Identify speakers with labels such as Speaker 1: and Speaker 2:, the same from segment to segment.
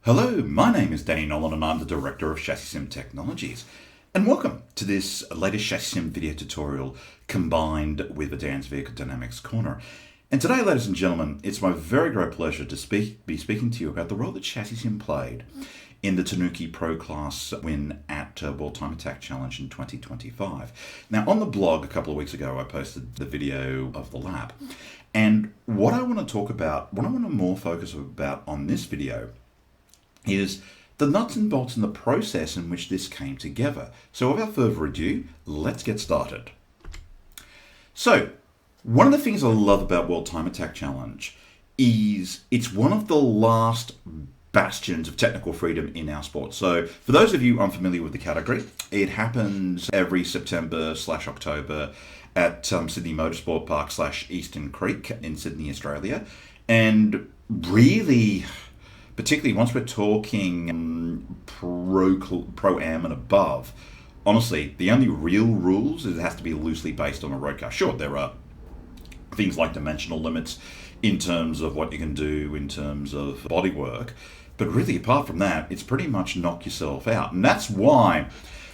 Speaker 1: Hello, my name is Danny Nolan and I'm the Director of ChassisSim Technologies. And welcome to this latest ChassisSim video tutorial combined with the Dan's Vehicle Dynamics Corner. And today, ladies and gentlemen, it's my very great pleasure to be speaking to you about the role that ChassisSim played in the Tanuki Pro class win at World Time Attack Challenge in 2025. Now, on the blog a couple of weeks ago, I posted the video of the lab. And what I want to talk about, what I want to more focus about on this video is the nuts and bolts in the process in which this came together. So without further ado, let's get started. So, one of the things I love about World Time Attack Challenge is it's one of the last bastions of technical freedom in our sport. So for those of you unfamiliar with the category, it happens every September/October at Sydney Motorsport Park / Eastern Creek in Sydney, Australia. And really, particularly once we're talking pro-am and above, honestly, the only real rules is it has to be loosely based on a road car. Sure, there are things like dimensional limits in terms of what you can do in terms of bodywork, but really apart from that, it's pretty much knock yourself out. And that's why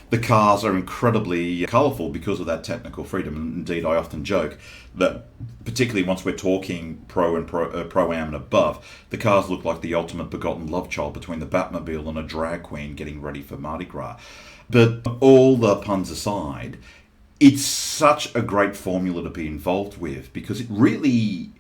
Speaker 1: the cars are incredibly colourful, because of that technical freedom. And indeed, I often joke that, particularly once we're talking pro-am and above, the cars look like the ultimate begotten love child between the Batmobile and a drag queen getting ready for Mardi Gras. But all the puns aside, it's such a great formula to be involved with, because it really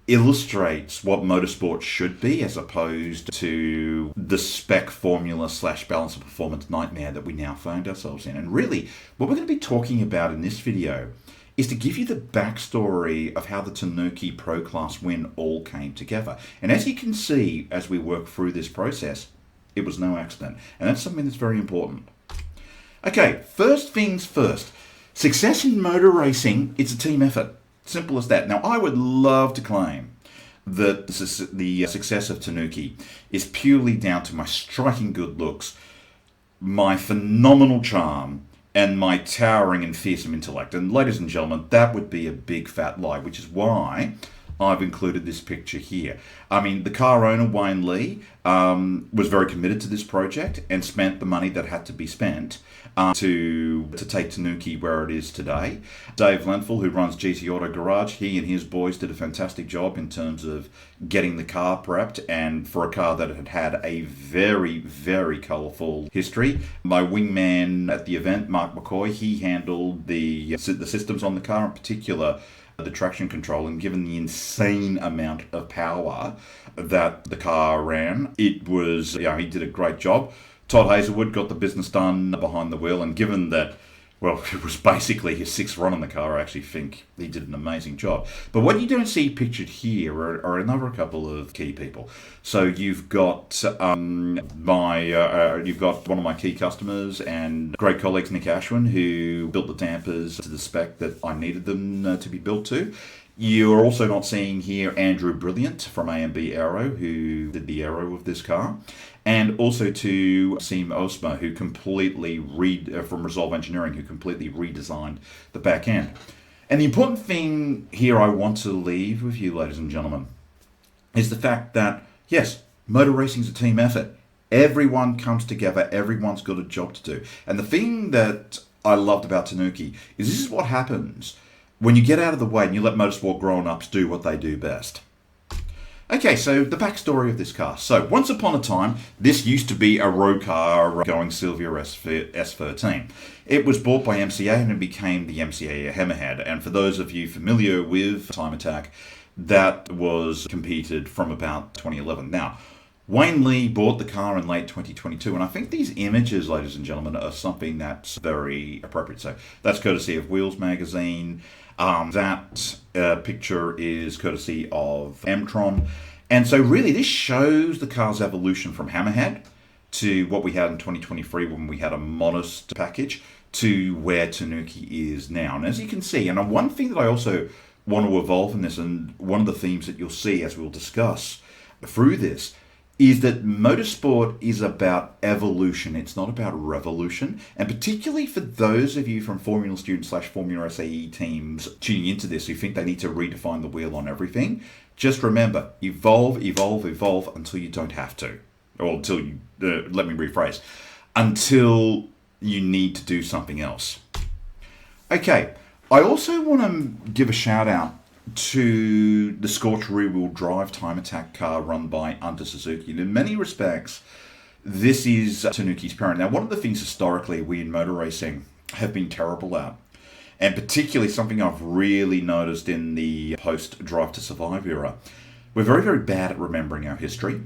Speaker 1: illustrates what motorsport should be, as opposed to the spec formula / balance of performance nightmare that we now find ourselves in. And really, what we're going to be talking about in this video is to give you the backstory of how the Tanuki Pro class win all came together. And as you can see, as we work through this process, it was no accident. And that's something that's very important. Okay, first things first. Success in motor racing, it's a team effort. Simple as that. Now, I would love to claim that the success of Tanuki is purely down to my striking good looks, my phenomenal charm, and my towering and fearsome intellect. And ladies and gentlemen, that would be a big fat lie, which is why I've included this picture here. I mean, the car owner, Wayne Lee, was very committed to this project and spent the money that had to be spent to take Tanuki where it is today. Dave Lenfel, who runs GT Auto Garage, he and his boys did a fantastic job in terms of getting the car prepped, and for a car that had had a very, very colourful history. My wingman at the event, Mark McCoy, he handled the systems on the car, in particular the traction control, and given the insane amount of power that the car ran, it was, he did a great job. Todd Hazelwood got the business done behind the wheel, and given that, well, it was basically his sixth run on the car, I actually think he did an amazing job. But what you don't see pictured here are another couple of key people. So you've got you've got one of my key customers and great colleagues, Nick Ashwin, who built the dampers to the spec that I needed them to be built to. You're also not seeing here Andrew Brilliant from A&B Aero, who did the aero of this car, and also to Sim Osma, who completely from Resolve Engineering, who completely redesigned the back end. And the important thing here I want to leave with you, ladies and gentlemen, is the fact that, yes, motor racing is a team effort. Everyone comes together, everyone's got a job to do. And the thing that I loved about Tanuki is this is what happens when you get out of the way and you let motorsport grown-ups do what they do best. Okay, so the backstory of this car. So once upon a time, this used to be a road car going Silvia S13. It was bought by MCA and it became the MCA Hammerhead. And for those of you familiar with Time Attack, that was competed from about 2011. Now, Wayne Lee bought the car in late 2022, and I think these images, ladies and gentlemen, are something that's very appropriate. So that's courtesy of Wheels Magazine. That picture is courtesy of M-Tron. And so really this shows the car's evolution from Hammerhead to what we had in 2023 when we had a modest package to where Tanuki is now. And as you can see, and one thing that I also want to evolve in this, and one of the themes that you'll see as we'll discuss through this, is that motorsport is about evolution. It's not about revolution. And particularly for those of you from Formula Student / Formula SAE teams tuning into this who think they need to redefine the wheel on everything, just remember, evolve, evolve, evolve until you don't have to. or until you, let me rephrase, until you need to do something else. Okay, I also want to give a shout out to the Scorch rear-wheel drive time attack car run by Under Suzuki. And in many respects, this is Tanuki's parent. Now, one of the things historically we in motor racing have been terrible at, and particularly something I've really noticed in the post-Drive to Survive era, we're very, very bad at remembering our history.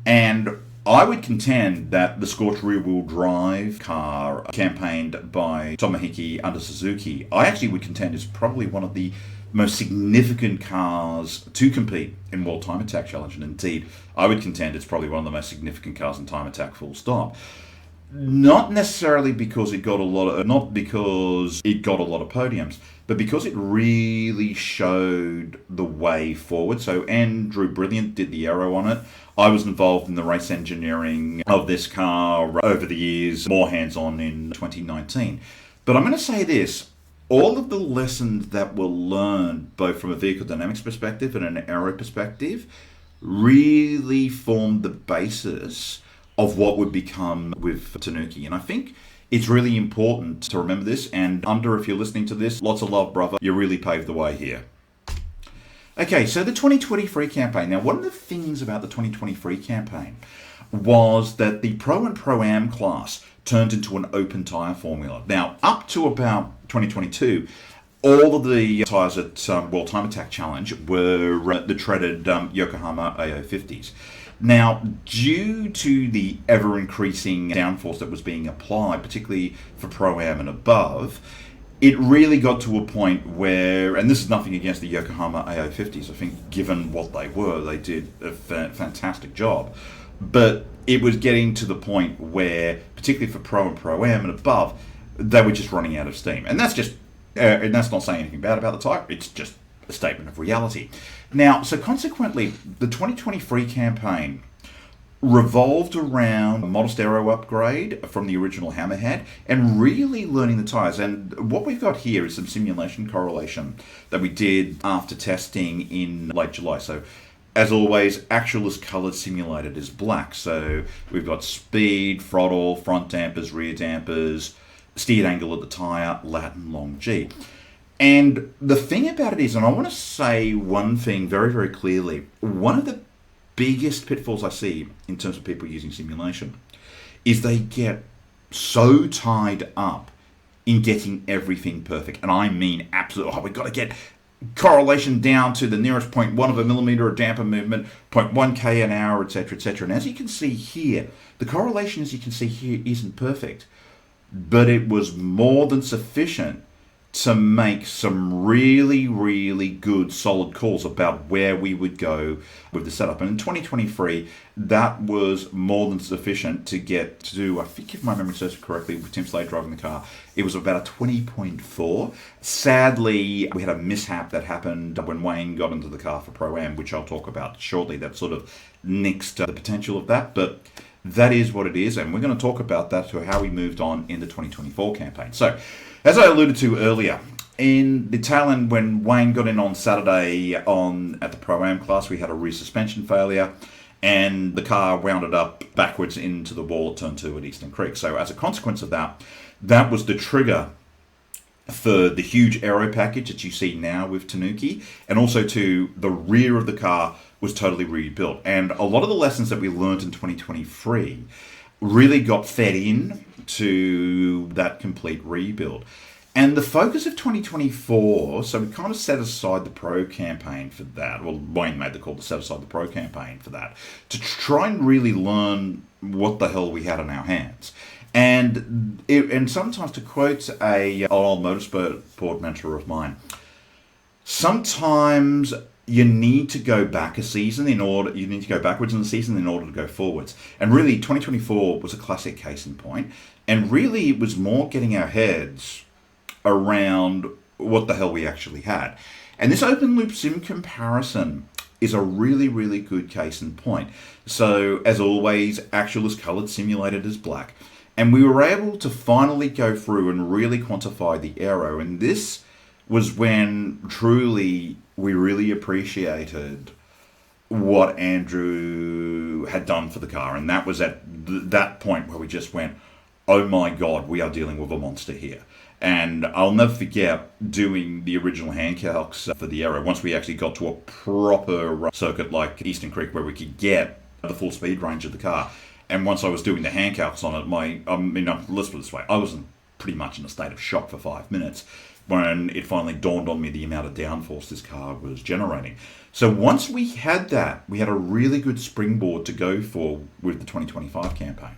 Speaker 1: And I would contend that the Scorch rear-wheel drive car campaigned by Tomohiki Under Suzuki, I actually would contend is probably one of the most significant cars to compete in World Time Attack Challenge. And indeed, I would contend it's probably one of the most significant cars in Time Attack, full stop. Not necessarily because it got a lot of podiums, but because it really showed the way forward. So Andrew Brilliant did the aero on it. I was involved in the race engineering of this car over the years, more hands-on in 2019. But I'm going to say this, all of the lessons that were learned, both from a vehicle dynamics perspective and an aero perspective, really formed the basis of what would become with Tanuki. And I think it's really important to remember this. And Under, if you're listening to this, lots of love, brother. You really paved the way here. Okay, so the 2023 campaign. Now, one of the things about the 2023 campaign was that the Pro and Pro-Am class turned into an open tyre formula. Now, up to about 2022, all of the tyres at World Time Attack Challenge were the treaded Yokohama AO50s. Now, due to the ever-increasing downforce that was being applied, particularly for Pro-Am and above, it really got to a point where, and this is nothing against the Yokohama AO50s, I think given what they were, they did a fantastic job. But it was getting to the point where, particularly for Pro and Pro-Am and above, they were just running out of steam. And that's just, and that's not saying anything bad about the type, it's just a statement of reality. Now, so consequently, the 2023 campaign revolved around a modest aero upgrade from the original Hammerhead and really learning the tyres. And what we've got here is some simulation correlation that we did after testing in late July. So as always, actual is coloured, simulated is black. So we've got speed, throttle, front dampers, rear dampers, steered angle of the tyre, lat and long G. And the thing about it is, and I want to say one thing very, very clearly, one of the biggest pitfalls I see in terms of people using simulation is they get so tied up in getting everything perfect. And I mean absolutely, we've got to get correlation down to the nearest 0.1 of a millimeter of damper movement, 0.1 k an hour, etc., etc. And as you can see here, the correlation, as you can see here, isn't perfect, but it was more than sufficient to make some really, really good, solid calls about where we would go with the setup. And in 2023, that was more than sufficient to get to, I think if my memory serves correctly, with Tim Slade driving the car, it was about a 20.4. Sadly, we had a mishap that happened when Wayne got into the car for Pro-Am, which I'll talk about shortly, that sort of nixed the potential of that. But that is what it is, and we're going to talk about that to how we moved on in the 2024 campaign. So, as I alluded to earlier, in the tail end when Wayne got in on Saturday at the Pro-Am class, we had a rear suspension failure, and the car wound up backwards into the wall at turn 2 at Eastern Creek. So as a consequence of that, that was the trigger for the huge aero package that you see now with Tanuki, and also to the rear of the car was totally rebuilt. And a lot of the lessons that we learned in 2023 really got fed in to that complete rebuild. And the focus of 2024, so we kind of set aside the Pro campaign for that. Well, Wayne made the call to set aside the Pro campaign for that, to try and really learn what the hell we had on our hands. And sometimes, to quote an old motorsport mentor of mine, sometimes you need to go back a season you need to go backwards in the season in order to go forwards. And really, 2024 was a classic case in point. And really, it was more getting our heads around what the hell we actually had. And this open loop sim comparison is a really, really good case in point. So, as always, actual is coloured, simulated is black. And we were able to finally go through and really quantify the aero. And this was when truly we really appreciated what Andrew had done for the car. And that was at that point where we just went, oh my God, we are dealing with a monster here. And I'll never forget doing the original hand calcs for the Aero once we actually got to a proper circuit like Eastern Creek where we could get the full speed range of the car. And once I was doing the hand calcs on it, let's put it this way, I was pretty much in a state of shock for 5 minutes when it finally dawned on me the amount of downforce this car was generating. So once we had that, we had a really good springboard to go for with the 2025 campaign.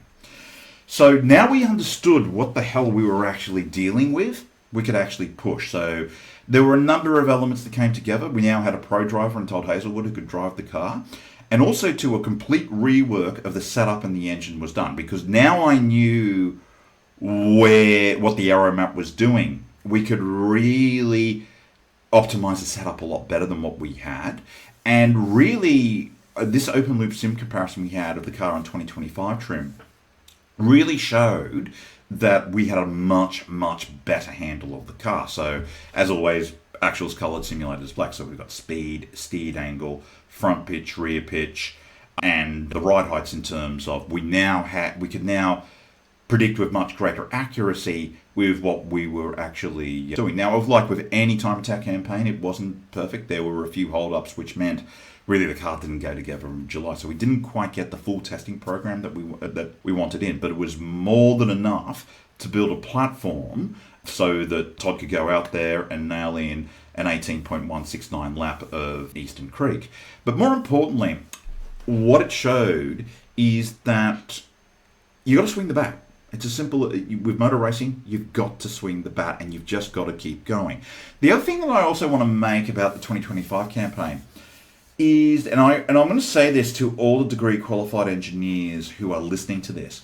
Speaker 1: So now we understood what the hell we were actually dealing with, we could actually push. So there were a number of elements that came together. We now had a pro driver in Todd Hazelwood who could drive the car. And also to a complete rework of the setup and the engine was done. Because now I knew what the aero map was doing. We could really optimize the setup a lot better than what we had. And really, this open loop sim comparison we had of the car on 2025 trim really showed that we had a much better handle of the car. So as always, actuals colored, simulated black. So we've got speed, steered angle, front pitch, rear pitch, and the ride heights in terms of we could now predict with much greater accuracy with what we were actually doing. Now, like with any time attack campaign, it wasn't perfect. There were a few holdups, which meant really the car didn't go together in July. So we didn't quite get the full testing program that we wanted in, but it was more than enough to build a platform so that Todd could go out there and nail in an 18.169 lap of Eastern Creek. But more importantly, what it showed is that you got to swing the bat. It's as simple with motor racing. You've got to swing the bat, and you've just got to keep going. The other thing that I also want to make about the 2025 campaign is, and I'm going to say this to all the degree qualified engineers who are listening to this,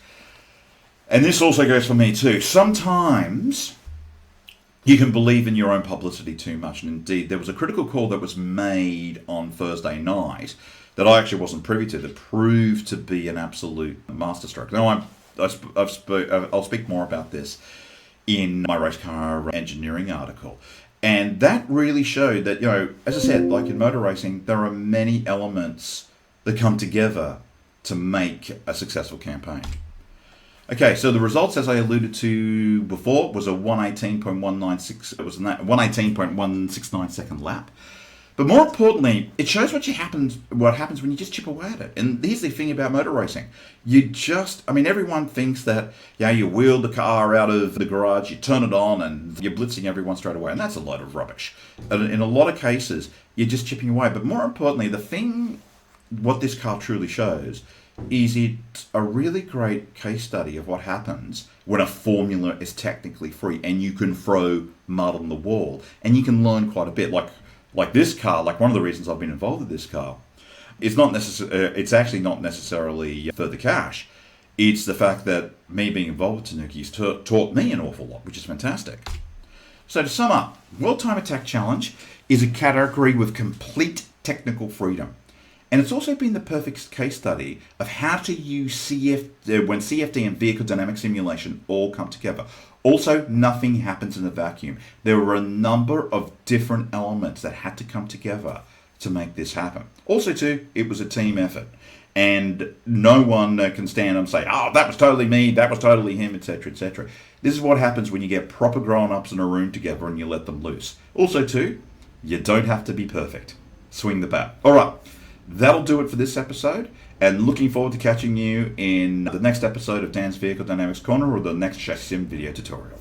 Speaker 1: and this also goes for me too. Sometimes you can believe in your own publicity too much, and indeed there was a critical call that was made on Thursday night that I actually wasn't privy to that proved to be an absolute masterstroke. Now I'll speak more about this in my race car engineering article. And that really showed that, as I said, like in motor racing, there are many elements that come together to make a successful campaign. Okay, so the results, as I alluded to before, was a 118.169 second lap. But more importantly, it shows what happens when you just chip away at it. And here's the thing about motor racing. Everyone thinks that, you wheel the car out of the garage, you turn it on, and you're blitzing everyone straight away. And that's a load of rubbish. And in a lot of cases, you're just chipping away. But more importantly, what this car truly shows is it's a really great case study of what happens when a formula is technically free and you can throw mud on the wall. And you can learn quite a bit. Like this car, one of the reasons I've been involved with this car, it's actually not necessarily for the cash. It's the fact that me being involved with Tanuki has taught me an awful lot, which is fantastic. So to sum up, World Time Attack Challenge is a category with complete technical freedom. And it's also been the perfect case study of how to use when CFD and vehicle dynamic simulation all come together. Also, nothing happens in a vacuum. There were a number of different elements that had to come together to make this happen. Also, too, it was a team effort. And no one can stand and say, oh, that was totally me, that was totally him, etc., etc. This is what happens when you get proper grown-ups in a room together and you let them loose. Also, too, you don't have to be perfect. Swing the bat. All right, that'll do it for this episode. And looking forward to catching you in the next episode of Dan's Vehicle Dynamics Corner or the next ChassisSim video tutorial.